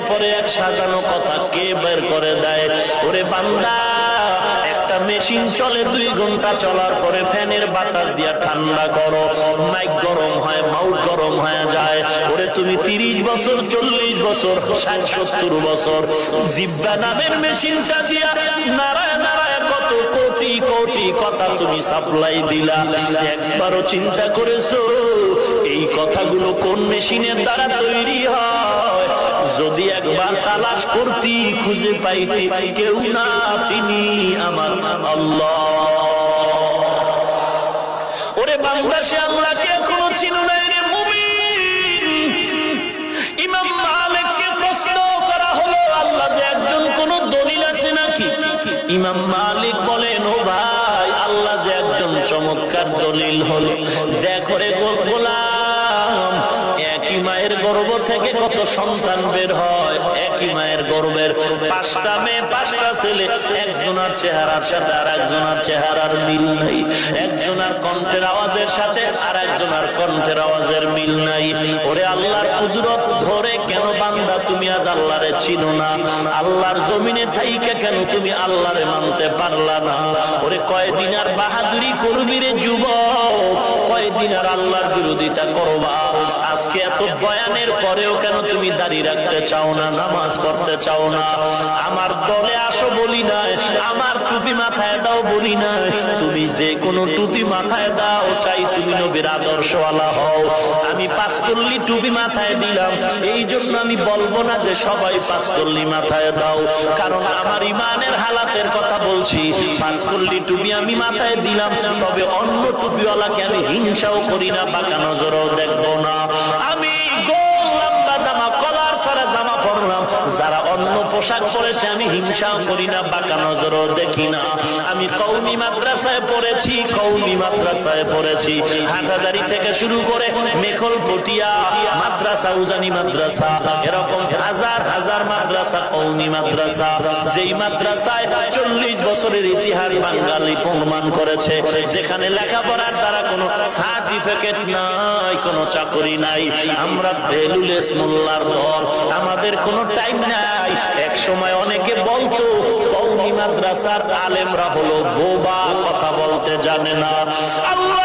পরে এক সাজানো কথা কে বের করে দেয়? ওরে বান্দা, একটা মেশিন চলে 2 ঘন্টা চলার পরে ফ্যানের বাতাস দিয়া ঠান্ডা করো, মাইক গরম হয়, মাউথ গরম হয়ে যায়। ওরে তুমি 30 বছর 40 বছর 60-70 বছর জিহ্বা নামের মেশিনটা দিয়া নাড়ায় নাড়ায় কত কোটি কোটি কথা তুমি সাপ্লাই দিলা। একবারও চিন্তা করেছো এই কথাগুলো কোন মেশিনের দ্বারা তৈরি হয়? যদি একবার তালাশ করতি খুঁজে পাইতি কেউ না, তিনি আমার আল্লাহ। ওরে বান্দা, সে আল্লাহকে এখনো চিনো না রে মুমিন। ইমাম মালিককে প্রশ্ন করা হলো, আল্লাহ যে একজন, কোন দলিল আছে নাকি? ইমাম মালিক বলেন, ও ভাই, আল্লাহ যে একজন চমৎকার দলিল হলো। দেখো রে গোলাম, একই মায়ের গর্ভ থেকে কত সন্তান বের হয়, একই মায়ের গর্ভের 5টা মেয়ে 5টা ছেলে, একজনের চেহারার সাথে আর একজনের চেহারার মিল নাই, একজনের কণ্ঠের আওয়াজের সাথে আর একজনের কণ্ঠের আওয়াজের মিল নাই। ওরে আল্লাহর কুদরত ধরে কেন বান্দা তুমি আজ আল্লাহরে চিনো না? আল্লাহর জমিনে থাইকে কেন তুমি আল্লাহরে মানতে পারলা না? ওরে কয়দিন আর বাহাদুরি করবি রে যুবক, কয়দিন আর আল্লাহর বিরোধিতা করবা? আজকে এত বয়ানের পরেও কেন তুমি দাড়ি রাখতে চাও না, নামাজ পড়তে চাও না? আমার দলে আসো বলি নাই, আমার টুপি মাথায় দাও বলি নাই, তুমি যে কোনো টুপি মাথায় দাও, চাই তুমি নবীর আদর্শওয়ালা হও। আমি 5 কল্লি টুপি মাথায় দিলাম, এই জন্য আমি বলবো না যে সবাই 5 কল্লি মাথায় দাও, কারণ আমার ইমানের হালাতের কথা বলছি। 5 কল্লি টুপি আমি মাথায় দিলাম, তবে অন্য টুপিওয়ালাকে আমি হিংসাও করি না, বাঁকা নজরও দেখবো না। আমি গোল লম্বা জামা, কলার ছাড়া জামা পরলাম, যারা অন্য পোশাক পরেছে আমি হিংসাও করি না, বাঁকা নজরও দেখি না। আমি কওমি মাদ্রাসায় পড়েছি, কওমি মাদ্রাসায় পড়েছি, হাটহাজারী থেকে শুরু করে মেখল পটিয়া মাদ্রাসা, উজানি মাদ্রাসা, এরকম হাজার হাজার মাদ্রাসা, কওমি মাদ্রাসা, যেই মাদ্রাসায় 40 বছরের ইতিহাস বাঙালি প্রমাণ করেছে, যেখানে লেখাপড়ার দ্বারা কোনো সার্টিফিকেট নাই, কোনো চাকরি নাই। আমরা বেলুলেস মোল্লার দল, আমাদের কোনো টাইম নাই। এক সময় অনেকে বলতো কওমি মাদ্রাসার আলেমরা হলো বোবা, কথা বলতে জানে না। আল্লাহ